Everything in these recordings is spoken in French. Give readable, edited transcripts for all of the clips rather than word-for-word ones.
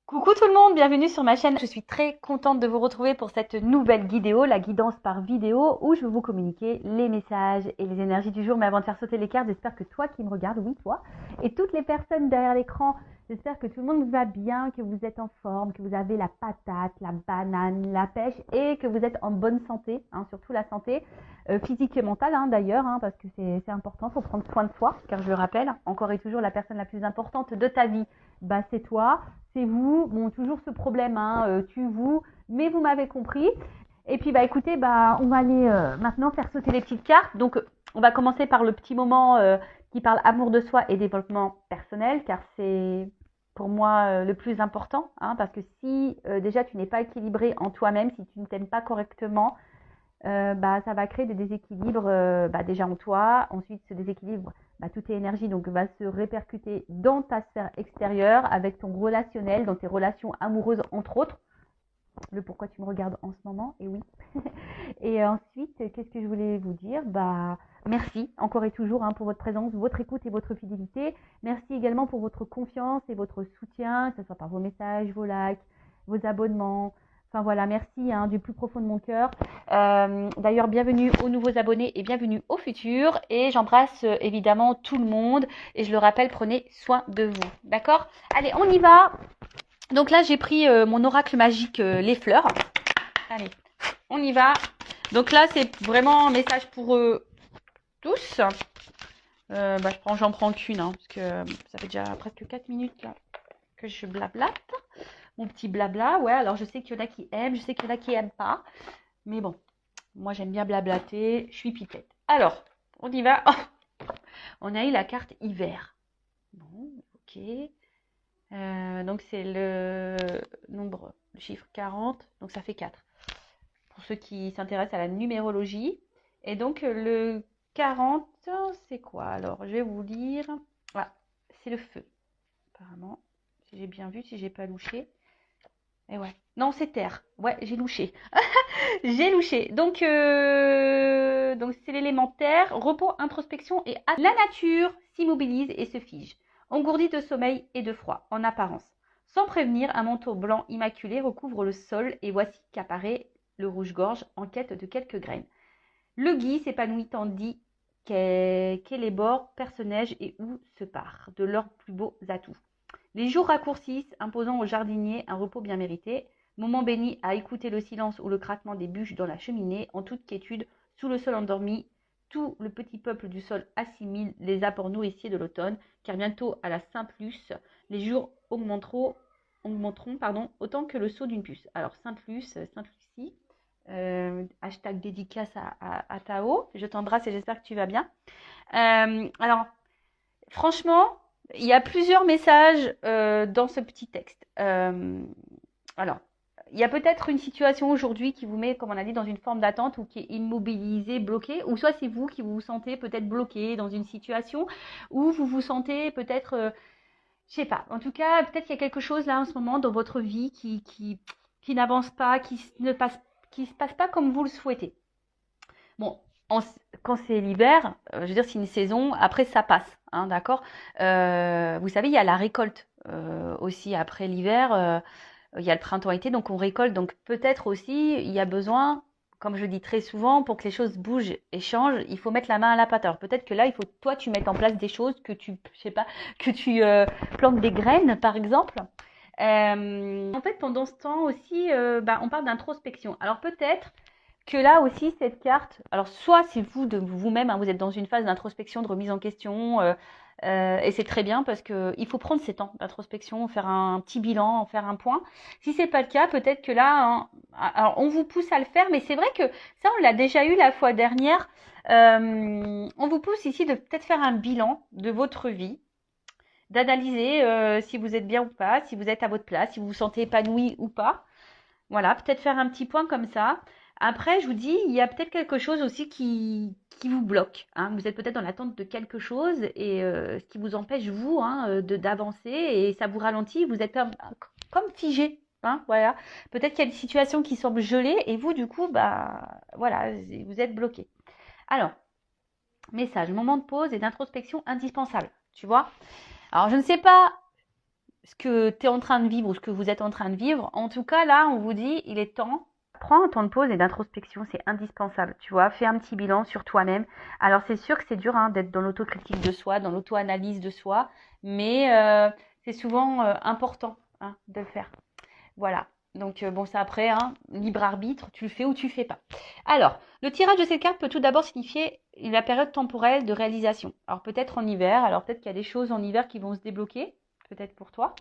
Coucou tout le monde, bienvenue sur ma chaîne. Je suis très contente de vous retrouver pour cette nouvelle vidéo, la guidance par vidéo, où je vais vous communiquer les messages et les énergies du jour. Mais avant de faire sauter les cartes, j'espère que toi qui me regardes, oui toi, et toutes les personnes derrière l'écran, j'espère que tout le monde va bien, que vous êtes en forme, que vous avez la patate, la banane, la pêche et que vous êtes en bonne santé, surtout la santé physique et mentale d'ailleurs, parce que c'est important, il faut prendre soin de soi, car je le rappelle, encore et toujours la personne la plus importante de ta vie, c'est toi. C'est vous, bon, toujours ce problème, tu, vous, mais vous m'avez compris. Et puis, écoutez, on va aller maintenant faire sauter les petites cartes. Donc, on va commencer par le petit moment qui parle amour de soi et développement personnel, car c'est pour moi le plus important, parce que si déjà tu n'es pas équilibré en toi-même, si tu ne t'aimes pas correctement, ça va créer des déséquilibres déjà en toi. Ensuite, ce déséquilibre, toutes tes énergies donc, va se répercuter dans ta sphère extérieure, avec ton relationnel, dans tes relations amoureuses, entre autres. Le pourquoi tu me regardes en ce moment, et oui. Et ensuite, qu'est-ce que je voulais vous dire? Merci encore et toujours pour votre présence, votre écoute et votre fidélité. Merci également pour votre confiance et votre soutien, que ce soit par vos messages, vos likes, vos abonnements. Enfin voilà, merci du plus profond de mon cœur. D'ailleurs, bienvenue aux nouveaux abonnés et bienvenue aux futurs. Et j'embrasse évidemment tout le monde. Et je le rappelle, prenez soin de vous. D'accord? Allez, on y va. Donc là, j'ai pris mon oracle magique, les fleurs. Allez, on y va. Donc là, c'est vraiment un message pour tous. J'en prends qu'une, parce que ça fait déjà presque 4 minutes là que je blablate. Mon petit blabla, ouais, alors je sais qu'il y en a qui aiment, je sais qu'il y en a qui aiment pas. Mais bon, moi j'aime bien blablater, je suis pipette. Alors, on y va. Oh, on a eu la carte hiver. Bon, ok. Donc c'est le nombre, le chiffre 40, donc ça fait 4. Pour ceux qui s'intéressent à la numérologie. Et donc le 40, c'est quoi? Alors, je vais vous lire. Voilà, c'est le feu, apparemment. Si j'ai bien vu, si j'ai pas louché. Et ouais. Non, c'est terre. Ouais, j'ai louché. J'ai louché. Donc c'est l'élément terre, repos, introspection et la nature s'immobilise et se fige, engourdie de sommeil et de froid, en apparence. Sans prévenir, un manteau blanc immaculé recouvre le sol et voici qu'apparaît le rouge-gorge en quête de quelques graines. Le gui s'épanouit tandis qu'Élébore perce neige et où se part de leurs plus beaux atouts. Les jours raccourcissent, imposant aux jardiniers un repos bien mérité, moment béni à écouter le silence ou le craquement des bûches dans la cheminée, en toute quiétude, sous le sol endormi, tout le petit peuple du sol assimile les apports nourriciers de l'automne, car bientôt à la Saint-Luce, les jours augmenteront autant que le saut d'une puce. Alors Sainte-Luce, Sainte-Lucie, hashtag dédicace à Tao, je t'embrasse et j'espère que tu vas bien. Alors, franchement, il y a plusieurs messages dans ce petit texte. Alors, il y a peut-être une situation aujourd'hui qui vous met, comme on a dit, dans une forme d'attente ou qui est immobilisée, bloquée, ou soit c'est vous qui vous sentez peut-être bloqué dans une situation, ou vous vous sentez peut-être, je sais pas, en tout cas, peut-être qu'il y a quelque chose là en ce moment dans votre vie qui n'avance pas, qui se passe pas comme vous le souhaitez. Bon, quand c'est l'hiver, je veux dire, c'est une saison, après ça passe, d'accord. Vous savez, il y a la récolte aussi après l'hiver, il y a le printemps-été, donc on récolte. Donc peut-être aussi, il y a besoin, comme je le dis très souvent, pour que les choses bougent et changent, il faut mettre la main à la pâte. Alors peut-être que là, il faut toi, tu mettes en place des choses, je sais pas, que tu plantes des graines, par exemple. En fait, pendant ce temps aussi, on parle d'introspection. Alors peut-être que là aussi, cette carte, alors soit c'est vous de vous-même, vous êtes dans une phase d'introspection, de remise en question, et c'est très bien parce qu'il faut prendre ces temps d'introspection, faire un petit bilan, faire un point. Si c'est pas le cas, peut-être que là, alors on vous pousse à le faire, mais c'est vrai que ça, on l'a déjà eu la fois dernière. On vous pousse ici de peut-être faire un bilan de votre vie, d'analyser si vous êtes bien ou pas, si vous êtes à votre place, si vous vous sentez épanoui ou pas. Voilà, peut-être faire un petit point comme ça. Après, je vous dis, il y a peut-être quelque chose aussi qui vous bloque. Vous êtes peut-être dans l'attente de quelque chose et ce qui vous empêche, vous, d'avancer et ça vous ralentit. Vous êtes comme figé. Voilà. Peut-être qu'il y a des situations qui semblent gelées et vous, du coup, voilà, vous êtes bloqué. Alors, message, moment de pause et d'introspection indispensable. Tu vois? Alors, je ne sais pas ce que tu es en train de vivre ou ce que vous êtes en train de vivre. En tout cas, là, on vous dit, il est temps. Prends un temps de pause et d'introspection, c'est indispensable, tu vois. Fais un petit bilan sur toi-même. Alors, c'est sûr que c'est dur hein, d'être dans l'autocritique de soi, dans l'auto-analyse de soi, mais c'est souvent important hein, de le faire. Voilà. Donc, bon, ça après, hein, libre arbitre, tu le fais ou tu le fais pas. Alors, le tirage de cette carte peut tout d'abord signifier la période temporelle de réalisation. Alors, peut-être en hiver, alors peut-être qu'il y a des choses en hiver qui vont se débloquer, peut-être pour toi.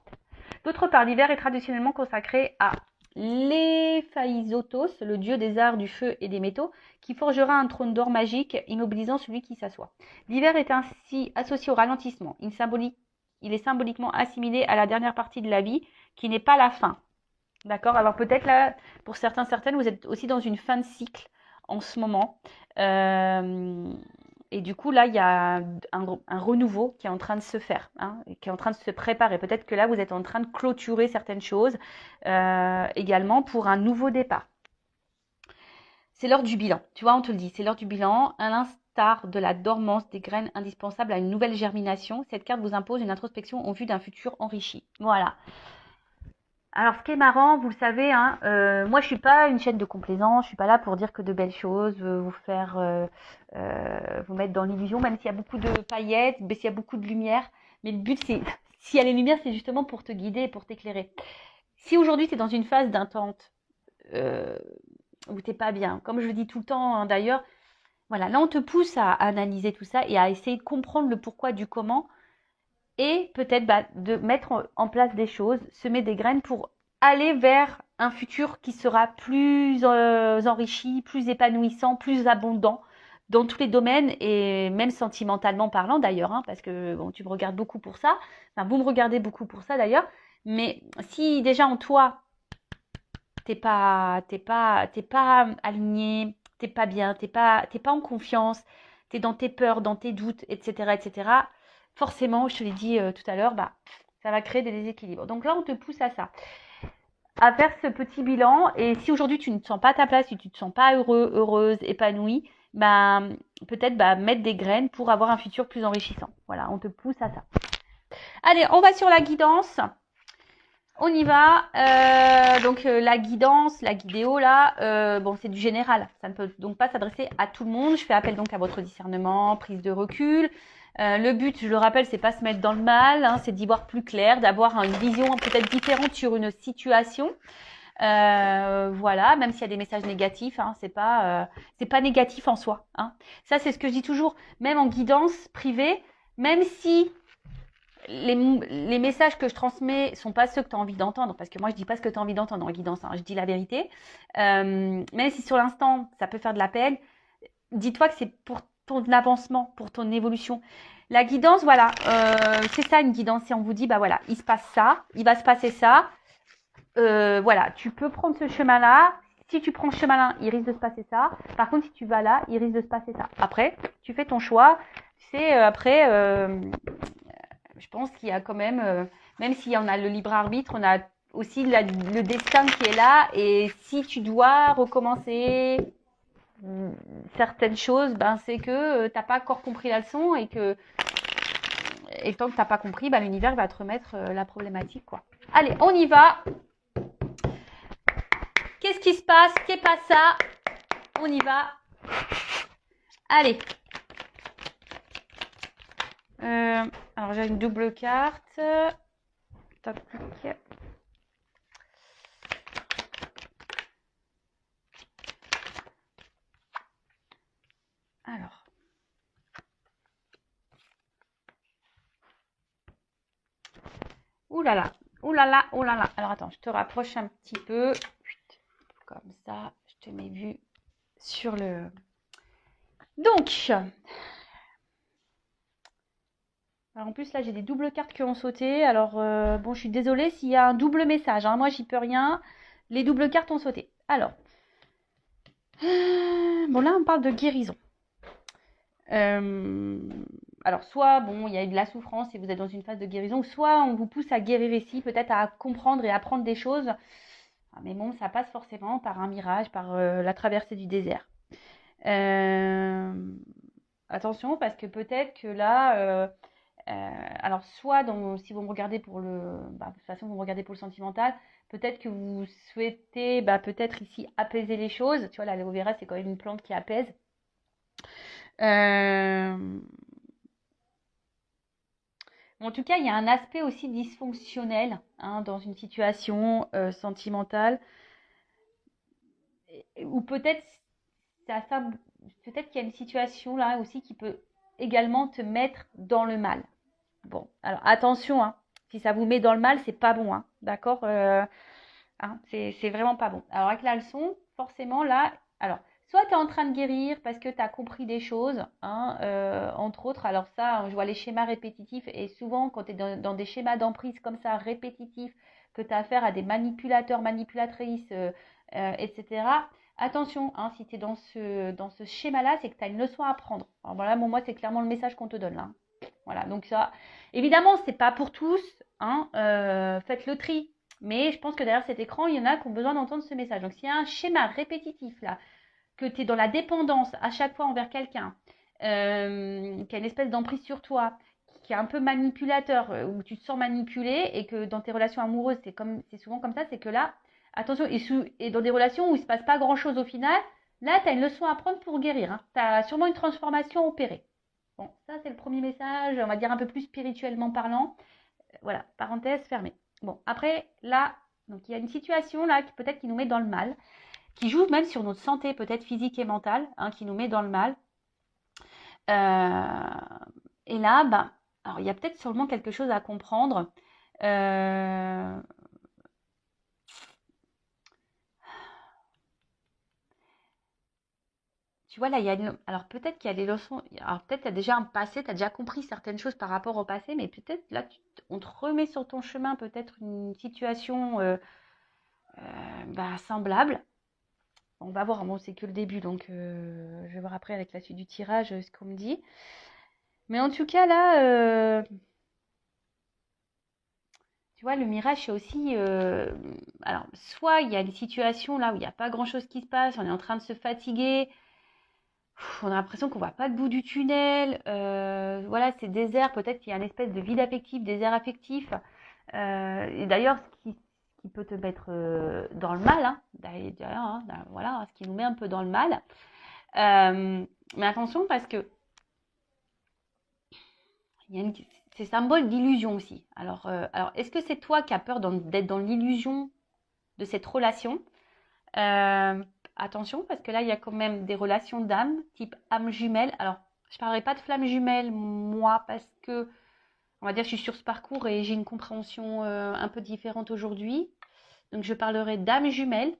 D'autre part, l'hiver est traditionnellement consacré à l'Héphaïstos, le dieu des arts, du feu et des métaux, qui forgera un trône d'or magique, immobilisant celui qui s'assoit. L'hiver est ainsi associé au ralentissement. Il est symboliquement assimilé à la dernière partie de la vie, qui n'est pas la fin. D'accord? Alors peut-être là, pour certains, certaines, vous êtes aussi dans une fin de cycle en ce moment. Et du coup, là, il y a un renouveau qui est en train de se faire, hein, qui est en train de se préparer. Peut-être que là, vous êtes en train de clôturer certaines choses également pour un nouveau départ. C'est l'heure du bilan. Tu vois, on te le dit, c'est l'heure du bilan. À l'instar de la dormance des graines indispensables à une nouvelle germination, cette carte vous impose une introspection en vue d'un futur enrichi. Voilà. Alors, ce qui est marrant, vous le savez, hein, moi, je suis pas une chaîne de complaisance. Je suis pas là pour dire que de belles choses, vous faire, vous mettre dans l'illusion, même s'il y a beaucoup de paillettes, s'il y a beaucoup de lumière. Mais le but, c'est, s'il y a les lumières, c'est justement pour te guider et pour t'éclairer. Si aujourd'hui, tu es dans une phase d'intente, où t'es pas bien, comme je le dis tout le temps, hein, d'ailleurs, voilà, là, on te pousse à analyser tout ça et à essayer de comprendre le pourquoi du comment et peut-être de mettre en place des choses, semer des graines pour aller vers un futur qui sera plus enrichi, plus épanouissant, plus abondant dans tous les domaines et même sentimentalement parlant d'ailleurs, hein, parce que bon, tu me regardes beaucoup pour ça, enfin vous me regardez beaucoup pour ça d'ailleurs, mais si déjà en toi t'es pas aligné, t'es pas bien, t'es pas en confiance, t'es dans tes peurs, dans tes doutes, etc. Forcément, je te l'ai dit tout à l'heure, bah, ça va créer des déséquilibres. Donc là, on te pousse à ça, à faire ce petit bilan. Et si aujourd'hui tu ne te sens pas à ta place, si tu ne te sens pas heureux, heureuse, épanouie, bah, peut-être mettre des graines pour avoir un futur plus enrichissant. Voilà, on te pousse à ça. Allez, on va sur la guidance. On y va. Donc la guidance, la guidéo là, bon c'est du général. Ça ne peut donc pas s'adresser à tout le monde. Je fais appel donc à votre discernement, prise de recul. Le but, je le rappelle, c'est pas se mettre dans le mal, hein, c'est d'y voir plus clair, d'avoir une vision peut-être différente sur une situation. Voilà, même s'il y a des messages négatifs, hein, c'est pas négatif en soi. Hein. Ça c'est ce que je dis toujours, même en guidance privée, même si les messages que je transmets sont pas ceux que tu as envie d'entendre, parce que moi je dis pas ce que tu as envie d'entendre en guidance, hein, je dis la vérité. Même si sur l'instant ça peut faire de la peine, dis-toi que c'est pour ton avancement, pour ton évolution. La guidance, voilà, c'est ça une guidance. Si on vous dit, bah voilà, il se passe ça, il va se passer ça, voilà, tu peux prendre ce chemin-là. Si tu prends ce chemin-là, il risque de se passer ça. Par contre, si tu vas là, il risque de se passer ça. Après, tu fais ton choix. Tu sais, après, je pense qu'il y a quand même s'il y en a le libre arbitre, on a aussi le destin qui est là. Et si tu dois recommencer certaines choses, ben c'est que t'as pas encore compris la leçon et tant que t'as pas compris, ben l'univers va te remettre la problématique, quoi. Allez, on y va. Qu'est-ce qui se passe? Qu'est pas ça? On y va. Allez. Alors j'ai une double carte. Top. Alors. Ouh là là. Ouh là là. Ouh là là. Alors attends, je te rapproche un petit peu. Comme ça, je te mets vue sur le... Donc, alors en plus là j'ai des doubles cartes qui ont sauté. Alors bon, je suis désolée s'il y a un double message. Hein. Moi, j'y peux rien. Les doubles cartes ont sauté. Alors, bon là on parle de guérison. Alors soit bon, il y a eu de la souffrance et vous êtes dans une phase de guérison, soit on vous pousse à guérir ici, peut-être à comprendre et apprendre des choses. Mais bon, ça passe forcément par un mirage, par la traversée du désert. Attention, parce que peut-être que là, Alors, soit si vous me regardez pour de toute façon, vous me regardez pour le sentimental, peut-être que vous souhaitez, peut-être ici, apaiser les choses. Tu vois, l'aloe vera, c'est quand même une plante qui apaise. Euh, En tout cas, il y a un aspect aussi dysfonctionnel dans une situation sentimentale, ou peut-être peut-être qu'il y a une situation là aussi qui peut également te mettre dans le mal. Bon, alors attention, si ça vous met dans le mal, c'est pas bon, d'accord, c'est vraiment pas bon. Alors avec la leçon, forcément là, alors soit tu es en train de guérir parce que tu as compris des choses, entre autres. Alors ça, je vois les schémas répétitifs et souvent quand tu es dans des schémas d'emprise comme ça, répétitifs, que tu as affaire à des manipulateurs, manipulatrices, etc. Attention, si tu es dans ce schéma-là, c'est que tu as une leçon à apprendre. Alors voilà, moi, c'est clairement le message qu'on te donne là. Voilà, donc ça, évidemment, c'est pas pour tous, faites le tri. Mais je pense que derrière cet écran, il y en a qui ont besoin d'entendre ce message. Donc, s'il y a un schéma répétitif là, que tu es dans la dépendance à chaque fois envers quelqu'un, qui a une espèce d'emprise sur toi, qui est un peu manipulateur, où tu te sens manipulé et que dans tes relations amoureuses, c'est souvent comme ça, c'est que là, attention, et dans des relations où il ne se passe pas grand-chose au final, là, tu as une leçon à prendre pour guérir. Tu as sûrement une transformation opérée. Bon, ça, c'est le premier message, on va dire un peu plus spirituellement parlant. Voilà, parenthèse fermée. Bon, après, là, donc il y a une situation là qui peut-être qui nous met dans le mal, qui joue même sur notre santé, peut-être physique et mentale, qui nous met dans le mal. Et là, alors il y a peut-être sûrement quelque chose à comprendre. Tu vois, là, alors peut-être qu'il y a des leçons. Alors peut-être tu as déjà un passé, tu as déjà compris certaines choses par rapport au passé, mais peut-être là, on te remet sur ton chemin peut-être une situation semblable. On va voir, bon, c'est que le début, donc je vais voir après avec la suite du tirage ce qu'on me dit. Mais en tout cas, là, tu vois, le mirage, c'est aussi... alors, soit il y a des situations là où il n'y a pas grand-chose qui se passe, on est en train de se fatiguer, on a l'impression qu'on ne voit pas le bout du tunnel, voilà, c'est désert, peut-être qu'il y a une espèce de vide affectif, désert affectif. Et d'ailleurs, ce qui peut te mettre dans le mal, d'ailleurs, voilà, ce qui nous met un peu dans le mal. Mais attention parce que c'est symbole d'illusion aussi. Alors est-ce que c'est toi qui as peur d'être dans l'illusion de cette relation? Attention, parce que là, il y a quand même des relations d'âme, type âme jumelle. Alors, je ne parlerai pas de flamme jumelle, moi, parce que, on va dire, je suis sur ce parcours et j'ai une compréhension un peu différente aujourd'hui. Donc, je parlerai d'âme jumelle.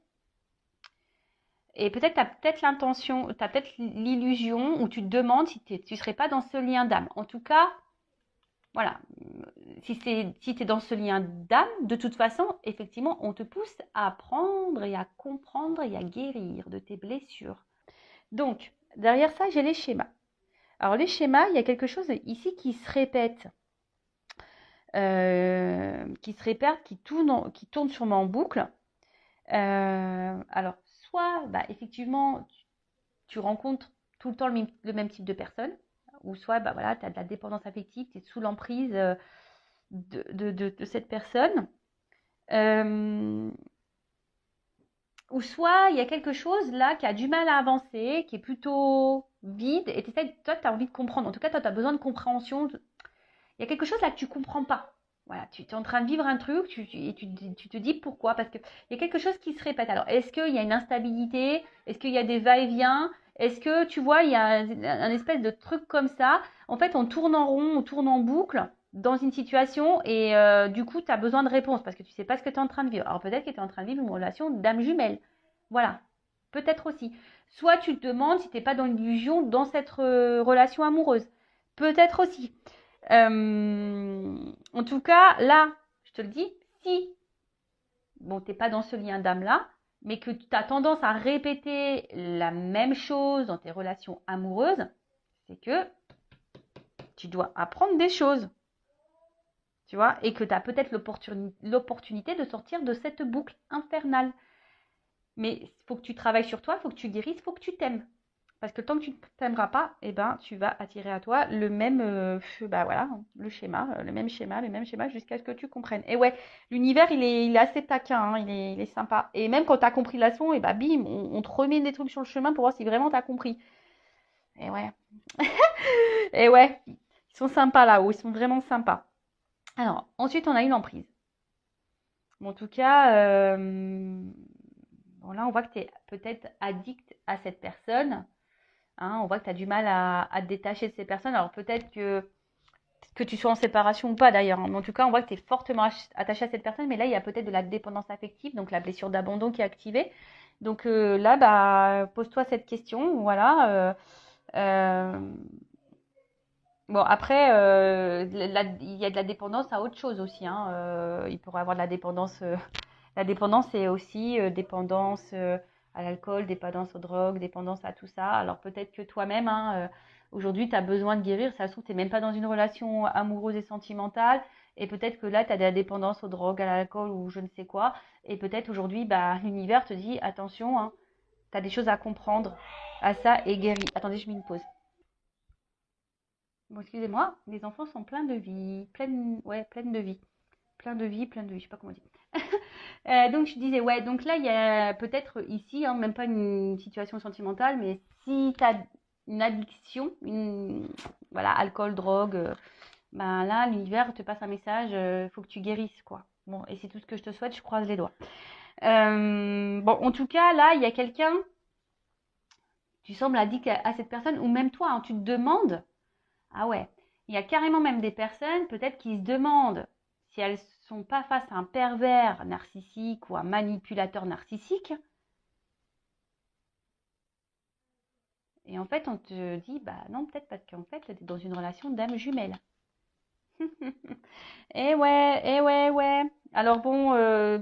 Et peut-être tu as peut-être l'intention, tu as peut-être l'illusion où tu te demandes si tu ne serais pas dans ce lien d'âme. En tout cas, voilà, si tu es dans ce lien d'âme, de toute façon, effectivement, on te pousse à apprendre et à comprendre et à guérir de tes blessures. Donc, derrière ça, j'ai les schémas. Alors, les schémas, il y a quelque chose ici qui se répète. Qui tourne sûrement en boucle. Alors, soit, effectivement, tu rencontres tout le temps le même type de personne, ou soit, voilà, tu as de la dépendance affective, tu es sous l'emprise de cette personne. Ou soit, il y a quelque chose là qui a du mal à avancer, qui est plutôt vide, et toi, tu as envie de comprendre. En tout cas, toi, tu as besoin de compréhension. Il y a quelque chose là que tu ne comprends pas. Voilà, tu es en train de vivre un truc, et tu te dis pourquoi. Parce qu'il y a quelque chose qui se répète. Alors, est-ce qu'il y a une instabilité? Est-ce qu'il y a des va-et-vient? Est-ce que, tu vois, il y a un espèce de truc comme ça? En fait, on tourne en rond, on tourne en boucle dans une situation et du coup, tu as besoin de réponses parce que tu ne sais pas ce que tu es en train de vivre. Alors, peut-être que tu es en train de vivre une relation d'âme jumelle. Voilà, peut-être aussi. Soit tu te demandes si tu n'es pas dans l'illusion dans cette relation amoureuse. Peut-être aussi. En tout cas, là, je te le dis, si tu n'es pas dans ce lien d'âme-là, mais que tu as tendance à répéter la même chose dans tes relations amoureuses, c'est que tu dois apprendre des choses. Tu vois, et que tu as peut-être l'opportunité de sortir de cette boucle infernale. Mais il faut que tu travailles sur toi, il faut que tu guérisses, il faut que tu t'aimes. Parce que tant que tu ne t'aimeras pas, eh ben, tu vas attirer à toi le même, bah voilà, le même schéma, jusqu'à ce que tu comprennes. Et ouais, l'univers, il est assez taquin, hein, il est sympa. Et même quand tu as compris la leçon, et bah bim, on te remet des trucs sur le chemin pour voir si vraiment tu as compris. Et ouais, et ouais, ils sont sympas là-haut, ils sont vraiment sympas. Alors, ensuite, on a une emprise. Bon, en tout cas, bon, là, on voit que tu es peut-être addict à cette personne. Hein, on voit que tu as du mal à te détacher de ces personnes. Alors peut-être que tu sois en séparation ou pas d'ailleurs. Hein, mais en tout cas, on voit que tu es fortement attaché à cette personne. Mais là, il y a peut-être de la dépendance affective, donc la blessure d'abandon qui est activée. Donc là, bah, pose-toi cette question. Voilà. Euh, bon, après, il y a de la dépendance à autre chose aussi. Hein, il pourrait y avoir de la dépendance. La dépendance est aussi dépendance à l'alcool, dépendance aux drogues, dépendance à tout ça. Alors peut-être que toi-même, hein, aujourd'hui, tu as besoin de guérir. Ça se trouve, tu n'es même pas dans une relation amoureuse et sentimentale. Et peut-être que là, tu as de la dépendance aux drogues, à l'alcool ou je ne sais quoi. Et peut-être aujourd'hui, bah, l'univers te dit, attention, hein, tu as des choses à comprendre à ça et guéris. Attendez, je mets une pause. Bon, excusez-moi, les enfants sont pleins de vie. Ouais, pleines de vie. Plein de vie, je sais pas comment dire. Donc je disais, ouais, donc là, il y a peut-être ici, hein, même pas une situation sentimentale, mais si tu as une addiction, voilà, alcool, drogue, ben là, l'univers te passe un message, il faut que tu guérisses, quoi. Bon, et c'est tout ce que je te souhaite, je croise les doigts. Bon, en tout cas, là, il y a quelqu'un, tu sembles addict à cette personne, ou même toi, hein, tu te demandes, ah ouais, il y a carrément même des personnes, peut-être, qui se demandent si elles sont pas face à un pervers narcissique ou un manipulateur narcissique. Et en fait, on te dit, bah non, peut-être parce qu'en fait, tu es dans une relation d'âme jumelle. Eh ouais, ouais. Alors bon,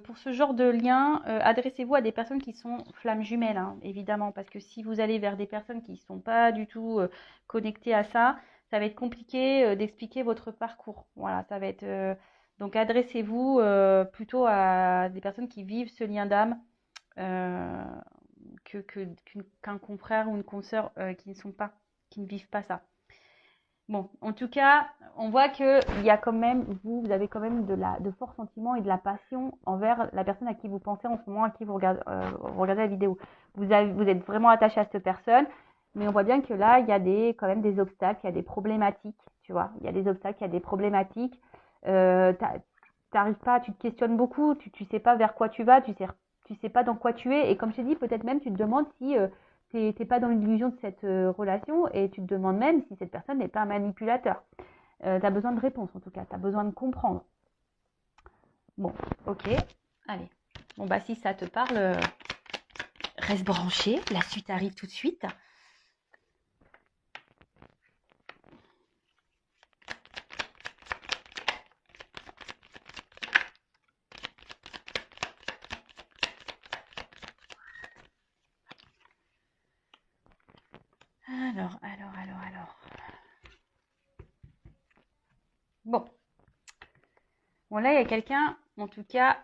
pour ce genre de lien, adressez-vous à des personnes qui sont flammes jumelles, hein, évidemment, parce que si vous allez vers des personnes qui ne sont pas du tout connectées à ça, ça va être compliqué d'expliquer votre parcours. Voilà, ça va être. Donc adressez-vous plutôt à des personnes qui vivent ce lien d'âme euh, qu'un confrère ou une consoeur qui ne sont pas, qui ne vivent pas ça. Bon, en tout cas, on voit que il y a quand même, vous avez quand même de forts sentiments et de la passion envers la personne à qui vous pensez en ce moment, à qui vous regardez la vidéo. Vous êtes vraiment attaché à cette personne, mais on voit bien que là, il y a quand même des obstacles, il y a des problématiques, tu vois. Il y a des obstacles, il y a des problématiques. T'arrives pas, tu te questionnes beaucoup, tu sais pas vers quoi tu vas, tu sais pas dans quoi tu es. Et comme je t'ai dit, peut-être même tu te demandes si t'es pas dans l'illusion de cette relation et tu te demandes même si cette personne n'est pas un manipulateur. Tu as besoin de réponses en tout cas, tu as besoin de comprendre. Bon, ok, allez. Bon, bah si ça te parle, reste branché, la suite arrive tout de suite. Alors. Bon. Bon, là, il y a quelqu'un, en tout cas,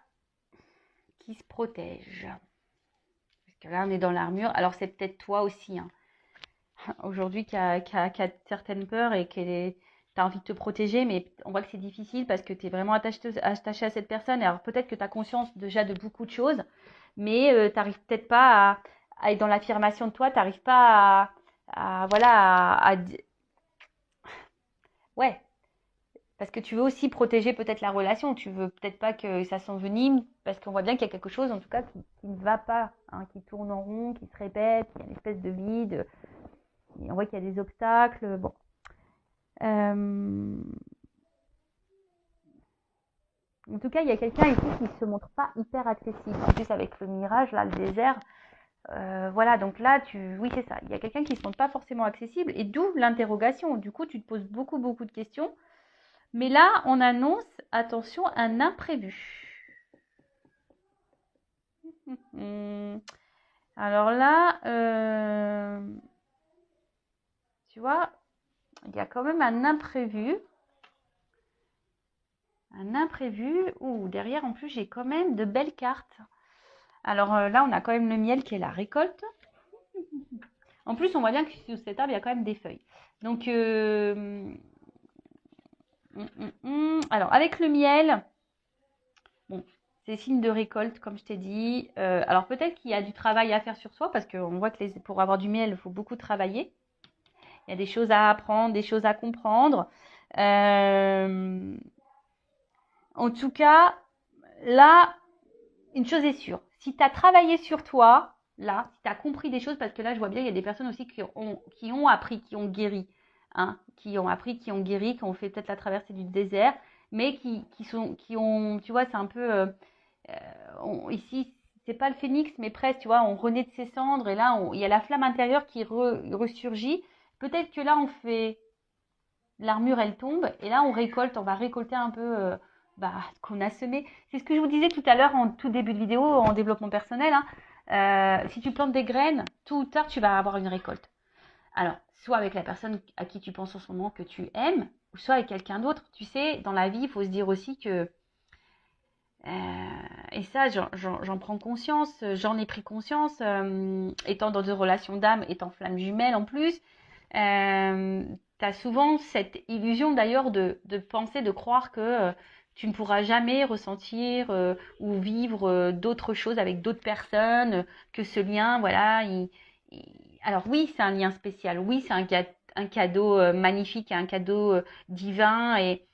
qui se protège. Parce que là, on est dans l'armure. Alors, c'est peut-être toi aussi, hein. Aujourd'hui, qui a certaines peurs et qui as envie de te protéger, mais on voit que c'est difficile parce que tu es vraiment attaché à cette personne. Alors, peut-être que tu as conscience déjà de beaucoup de choses, mais tu n'arrives peut-être pas à être dans l'affirmation de toi, tu n'arrives pas voilà, ouais, parce que tu veux aussi protéger peut-être la relation, tu veux peut-être pas que ça s'envenime, parce qu'on voit bien qu'il y a quelque chose, en tout cas, qui ne va pas, hein, qui tourne en rond, qui se répète, il y a une espèce de vide, et on voit qu'il y a des obstacles, bon. En tout cas, il y a quelqu'un ici qui ne se montre pas hyper accessible. En plus, avec le mirage, là, le désert, voilà, donc là, oui, c'est ça. Il y a quelqu'un qui ne se montre pas forcément accessible, et d'où l'interrogation. Du coup, tu te poses beaucoup, beaucoup de questions. Mais là, on annonce, attention, un imprévu. Alors là, tu vois, il y a quand même un imprévu. Un imprévu. Ouh, derrière, en plus, j'ai quand même de belles cartes. Alors là, on a quand même le miel qui est la récolte. En plus, on voit bien que sous cet arbre, il y a quand même des feuilles. Donc, alors, avec le miel, bon, c'est signe de récolte, comme je t'ai dit. Alors, peut-être qu'il y a du travail à faire sur soi, parce qu'on voit que pour avoir du miel, il faut beaucoup travailler. Il y a des choses à apprendre, des choses à comprendre. En tout cas, là, une chose est sûre. Si tu as travaillé sur toi, là, si tu as compris des choses, parce que là, je vois bien, il y a des personnes aussi qui ont appris, qui ont guéri, hein, qui ont appris, qui ont guéri, qui ont fait peut-être la traversée du désert, mais qui ont, tu vois, c'est un peu, ici, c'est pas le phénix, mais presque, tu vois, on renaît de ses cendres, et là, il y a la flamme intérieure qui ressurgit. Peut-être que là, on fait, l'armure, elle tombe, et là, on va récolter un peu ce qu'on a semé. C'est ce que je vous disais tout à l'heure en tout début de vidéo, en développement personnel. Si tu plantes des graines, tôt ou tard, tu vas avoir une récolte. Alors, soit avec la personne à qui tu penses en ce moment que tu aimes, ou soit avec quelqu'un d'autre. Tu sais, dans la vie, il faut se dire aussi que, et ça, j'en prends conscience, j'en ai pris conscience, étant dans des relations d'âme, étant flamme jumelle en plus, tu as souvent cette illusion d'ailleurs de penser, de croire que tu ne pourras jamais ressentir ou vivre d'autres choses avec d'autres personnes, que ce lien, voilà. Alors oui, c'est un lien spécial, oui, c'est un cadeau magnifique, un cadeau divin et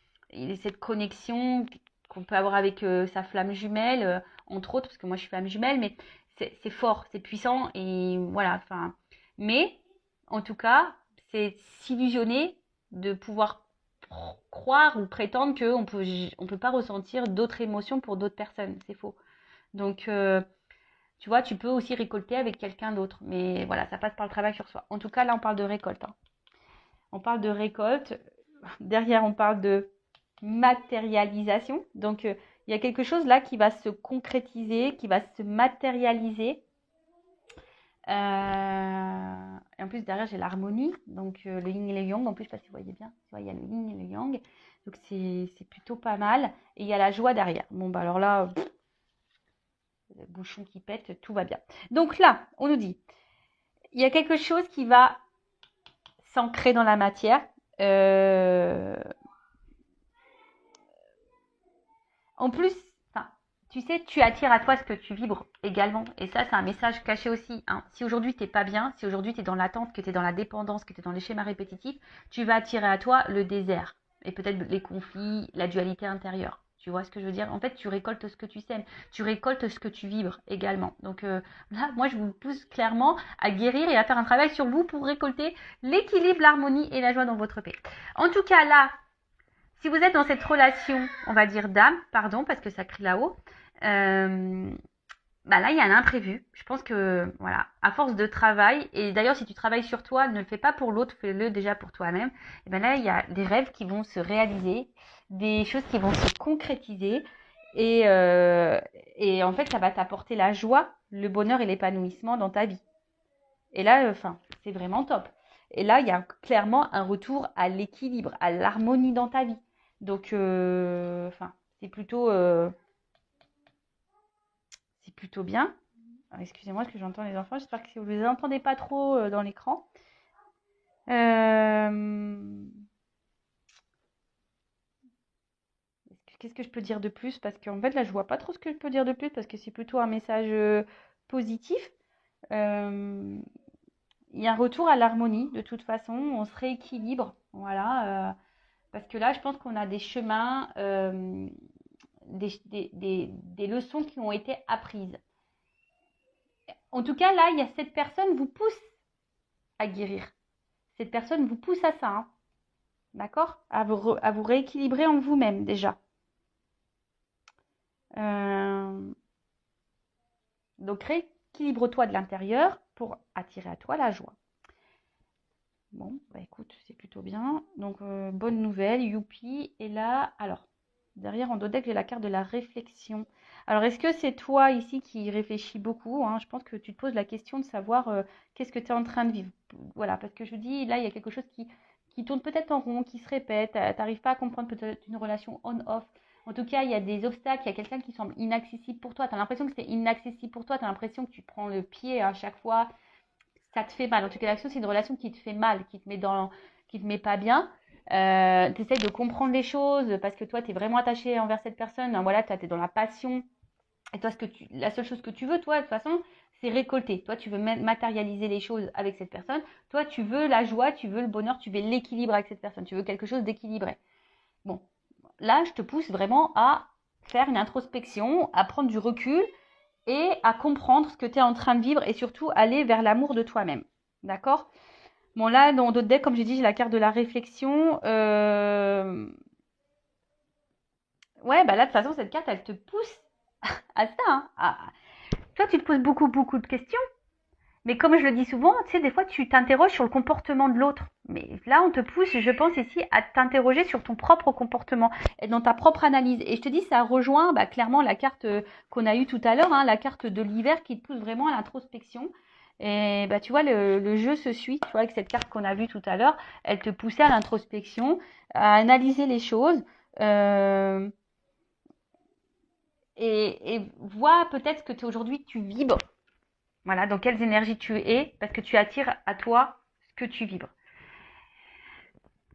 cette connexion qu'on peut avoir avec sa flamme jumelle, entre autres, parce que moi je suis flamme jumelle, mais c'est fort, c'est puissant et voilà, enfin. Mais en tout cas, c'est s'illusionner de pouvoir croire ou prétendre on peut pas ressentir d'autres émotions pour d'autres personnes. C'est faux. Donc, tu vois, tu peux aussi récolter avec quelqu'un d'autre. Mais voilà, ça passe par le travail sur soi. En tout cas, là, on parle de récolte. Hein. On parle de récolte. Derrière, on parle de matérialisation. Donc, il y a quelque chose là qui va se concrétiser, qui va se matérialiser. Et en plus, derrière, j'ai l'harmonie, donc le yin et le yang. En plus, je ne sais pas si vous voyez bien, tu vois, il y a le yin et le yang. Donc, c'est plutôt pas mal. Et il y a la joie derrière. Bon, bah alors là, le bouchon qui pète, tout va bien. Donc là, on nous dit, il y a quelque chose qui va s'ancrer dans la matière. En plus, tu sais, tu attires à toi ce que tu vibres également. Et ça, c'est un message caché aussi. Hein. Si aujourd'hui, tu n'es pas bien, si aujourd'hui, tu es dans l'attente, que tu es dans la dépendance, que tu es dans les schémas répétitifs, tu vas attirer à toi le désert. Et peut-être les conflits, la dualité intérieure. Tu vois ce que je veux dire? En fait, tu récoltes ce que tu sèmes. Tu récoltes ce que tu vibres également. Donc là, moi, je vous pousse clairement à guérir et à faire un travail sur vous pour récolter l'équilibre, l'harmonie et la joie dans votre paix. En tout cas, là, si vous êtes dans cette relation, on va dire d'âme, pardon, parce que ça crie là-haut, là, il y a un imprévu. Je pense que, voilà, à force de travail, et d'ailleurs, si tu travailles sur toi, ne le fais pas pour l'autre, fais-le déjà pour toi-même. Et bien là, il y a des rêves qui vont se réaliser, des choses qui vont se concrétiser, et en fait, ça va t'apporter la joie, le bonheur et l'épanouissement dans ta vie. Et là, c'est vraiment top. Et là, il y a clairement un retour à l'équilibre, à l'harmonie dans ta vie. Donc, c'est plutôt bien. Excusez-moi, parce que j'entends les enfants. J'espère que vous ne les entendez pas trop dans l'écran. Qu'est-ce que je peux dire de plus? Parce qu'en fait, là, je vois pas trop ce que je peux dire de plus parce que c'est plutôt un message positif. Il y a un retour à l'harmonie, de toute façon. On se rééquilibre. Voilà. Parce que là, je pense qu'on a des chemins, des leçons qui ont été apprises. En tout cas, là, il y a cette personne vous pousse à guérir. Cette personne vous pousse à ça. Hein. D'accord? À vous rééquilibrer en vous-même déjà. Donc, rééquilibre-toi de l'intérieur pour attirer à toi la joie. Bon, écoute, c'est plutôt bien. Donc, bonne nouvelle, youpi. Et là, alors, derrière en dos deck, j'ai la carte de la réflexion. Alors, est-ce que c'est toi ici qui réfléchis beaucoup, hein? Je pense que tu te poses la question de savoir qu'est-ce que tu es en train de vivre. Voilà, parce que je dis, là, il y a quelque chose qui tourne peut-être en rond, qui se répète. Tu n'arrives pas à comprendre peut-être une relation on-off. En tout cas, il y a des obstacles, il y a quelqu'un qui semble inaccessible pour toi. Tu as l'impression que c'est inaccessible pour toi. Tu as l'impression que tu prends le pied à chaque fois. ça te fait mal. En tout cas, l'action, c'est une relation qui te fait mal, qui te met pas bien. Tu essayes de comprendre les choses parce que toi, tu es vraiment attaché envers cette personne. Hein, voilà, tu es dans la passion. Et toi, la seule chose que tu veux, toi, de toute façon, c'est récolter. Toi, tu veux matérialiser les choses avec cette personne. Toi, tu veux la joie, tu veux le bonheur, tu veux l'équilibre avec cette personne. Tu veux quelque chose d'équilibré. Bon, là, je te pousse vraiment à faire une introspection, à prendre du recul et à comprendre ce que tu es en train de vivre et surtout aller vers l'amour de toi-même. D'accord? Bon, là, dans d'autres decks, comme j'ai dit, j'ai la carte de la réflexion. Ouais, bah là, de toute façon, cette carte, elle te pousse à ça. Hein. Toi, tu te poses beaucoup, beaucoup de questions. Mais comme je le dis souvent, tu sais, des fois, tu t'interroges sur le comportement de l'autre. Mais là, on te pousse, je pense ici, à t'interroger sur ton propre comportement et dans ta propre analyse. Et je te dis, ça rejoint clairement la carte qu'on a eue tout à l'heure, hein, la carte de l'hiver qui te pousse vraiment à l'introspection. Et bah, tu vois, le jeu se suit, tu vois, avec cette carte qu'on a vue tout à l'heure, elle te poussait à l'introspection, à analyser les choses. Et vois peut-être que aujourd'hui tu vibres. Voilà, dans quelles énergies tu es, parce que tu attires à toi ce que tu vibres.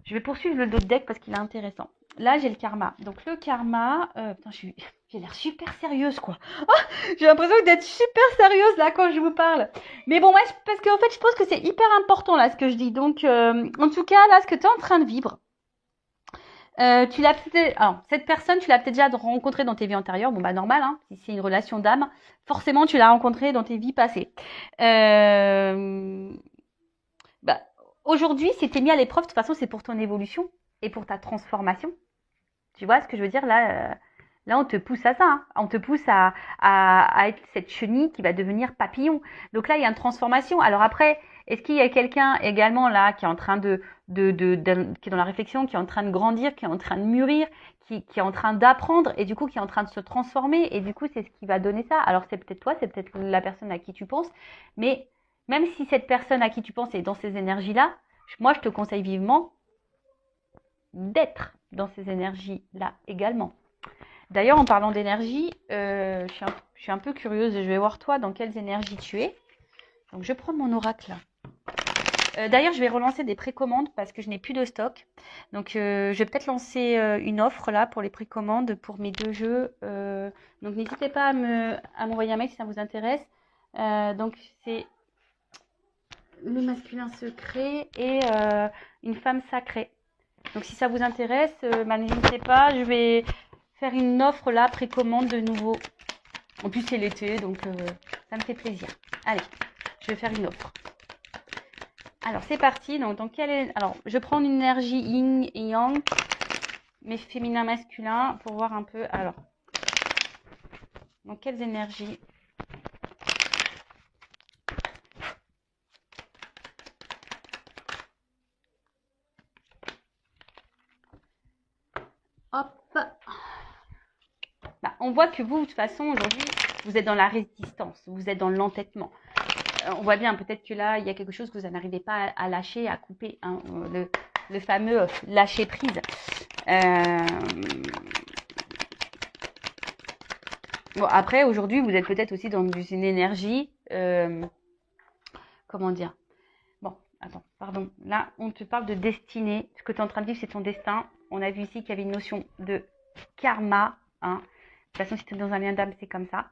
Je vais poursuivre le d'autres deck parce qu'il est intéressant. Là, j'ai le karma. Donc, le karma... putain, j'ai l'air super sérieuse, quoi. Oh, j'ai l'impression d'être super sérieuse, là, quand je vous parle. Mais bon, ouais, parce qu'en fait, je pense que c'est hyper important, là, ce que je dis. Donc, en tout cas, là, ce que tu es en train de vivre, alors, cette personne, tu l'as peut-être déjà rencontrée dans tes vies antérieures. Bon, bah, normal, hein. Si c'est une relation d'âme, forcément, tu l'as rencontrée dans tes vies passées. Bah, aujourd'hui, si t'es mis à l'épreuve, de toute façon, c'est pour ton évolution et pour ta transformation. Tu vois ce que je veux dire? Là, on te pousse à ça. Hein. On te pousse à être cette chenille qui va devenir papillon. Donc là, il y a une transformation. Alors après, est-ce qu'il y a quelqu'un également là qui est en train qui est dans la réflexion, qui est en train de grandir, qui est en train de mûrir, qui est en train d'apprendre et du coup qui est en train de se transformer et du coup c'est ce qui va donner ça. Alors c'est peut-être toi, c'est peut-être la personne à qui tu penses, mais même si cette personne à qui tu penses est dans ces énergies-là, moi je te conseille vivement d'être dans ces énergies-là également. D'ailleurs, en parlant d'énergie, je suis un peu curieuse et je vais voir toi dans quelles énergies tu es. Donc, je prends mon oracle là. D'ailleurs, je vais relancer des précommandes parce que je n'ai plus de stock. Donc, je vais peut-être lancer une offre là pour les précommandes pour mes 2 jeux. Donc, n'hésitez pas à m'envoyer un mail si ça vous intéresse. Donc, c'est le masculin secret et une femme sacrée. Donc, si ça vous intéresse, n'hésitez pas. Je vais faire une offre là, précommande de nouveau. En plus, c'est l'été, donc ça me fait plaisir. Allez, je vais faire une offre. Alors, c'est parti. Donc, alors, je prends une énergie yin et yang, mais féminin, masculin, pour voir un peu. Alors, dans quelles énergies? Hop. Bah, on voit que vous, de toute façon, aujourd'hui, vous êtes dans la résistance, vous êtes dans l'entêtement. On voit bien, peut-être que là, il y a quelque chose que vous n'arrivez pas à lâcher, à couper, hein, le fameux lâcher prise. Bon, après, aujourd'hui, vous êtes peut-être aussi dans une énergie, comment dire? Bon, attends, pardon. Là, on te parle de destinée. Ce que tu es en train de vivre, c'est ton destin. On a vu ici qu'il y avait une notion de karma. Hein. De toute façon, si tu es dans un lien d'âme, c'est comme ça.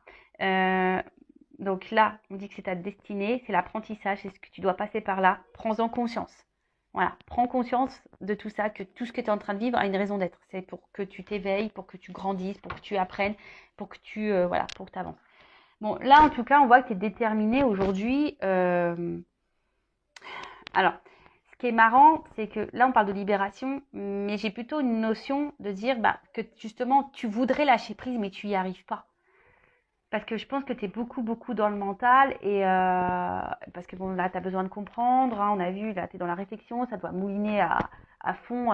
Donc là, on dit que c'est ta destinée, c'est l'apprentissage, c'est ce que tu dois passer par là. Prends-en conscience. Voilà, prends conscience de tout ça, que tout ce que tu es en train de vivre a une raison d'être. C'est pour que tu t'éveilles, pour que tu grandisses, pour que tu apprennes, pour que tu pour que avances. Bon, là, en tout cas, on voit que tu es déterminé aujourd'hui. Alors, ce qui est marrant, c'est que là, on parle de libération, mais j'ai plutôt une notion de dire que justement, tu voudrais lâcher prise, mais tu n'y arrives pas. Parce que je pense que tu es beaucoup, beaucoup dans le mental et parce que bon, là, tu as besoin de comprendre. Hein, on a vu, là, tu es dans la réflexion, ça doit mouliner à fond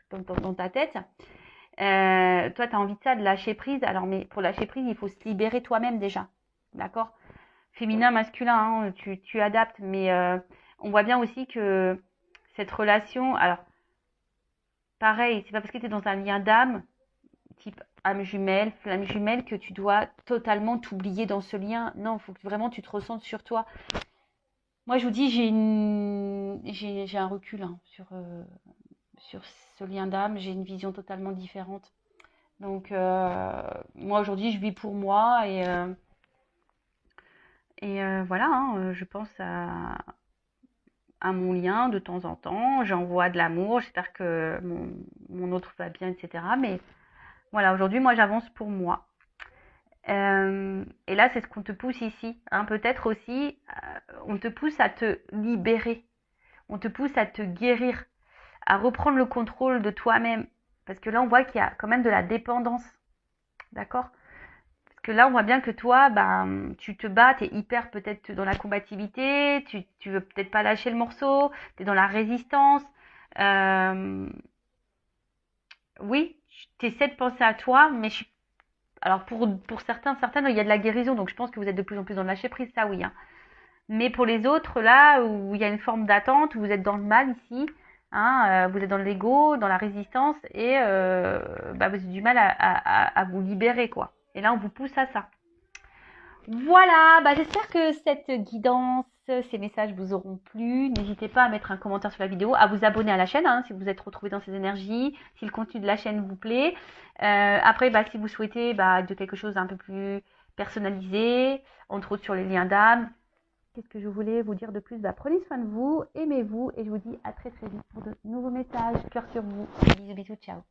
dans ta tête. Toi, tu as envie de ça, de lâcher prise. Alors, mais pour lâcher prise, il faut se libérer toi-même déjà. D'accord? Féminin, masculin, hein, tu adaptes. Mais on voit bien aussi que cette relation, alors, pareil, c'est pas parce que tu es dans un lien d'âme, type âme jumelle, flamme jumelle, que tu dois totalement t'oublier dans ce lien. Non, il faut que vraiment tu te ressentes sur toi. Moi, je vous dis, j'ai un recul hein, sur ce lien d'âme. J'ai une vision totalement différente. Donc, moi, aujourd'hui, je vis pour moi voilà, hein, je pense à mon lien de temps en temps. J'envoie de l'amour. J'espère que mon autre va bien, etc. Mais voilà, aujourd'hui, moi, j'avance pour moi. Et là, c'est ce qu'on te pousse ici. Hein. Peut-être aussi, on te pousse à te libérer. On te pousse à te guérir, à reprendre le contrôle de toi-même. Parce que là, on voit qu'il y a quand même de la dépendance. D'accord? Parce que là, on voit bien que toi, ben, tu te bats, tu es hyper peut-être dans la combativité, tu veux peut-être pas lâcher le morceau, tu es dans la résistance. Euh, oui, tu essaies de penser à toi, mais alors pour certaines, il y a de la guérison, donc je pense que vous êtes de plus en plus dans le lâcher prise, ça oui. Hein. Mais pour les autres, là où il y a une forme d'attente, où vous êtes dans le mal ici, hein, vous êtes dans l'ego, dans la résistance, et bah, vous avez du mal à vous libérer, quoi. Et là, on vous pousse à ça. Voilà, bah, j'espère que cette guidance, ces messages vous auront plu. N'hésitez pas à mettre un commentaire sur la vidéo, à vous abonner à la chaîne hein, si vous êtes retrouvé dans ces énergies, si le contenu de la chaîne vous plaît. Après, bah, si vous souhaitez bah, de quelque chose d'un peu plus personnalisé, entre autres sur les liens d'âme, qu'est-ce que je voulais vous dire de plus? Bah, prenez soin de vous, aimez-vous et je vous dis à très très vite pour de nouveaux messages. Cœur sur vous. Bisous bisous, ciao.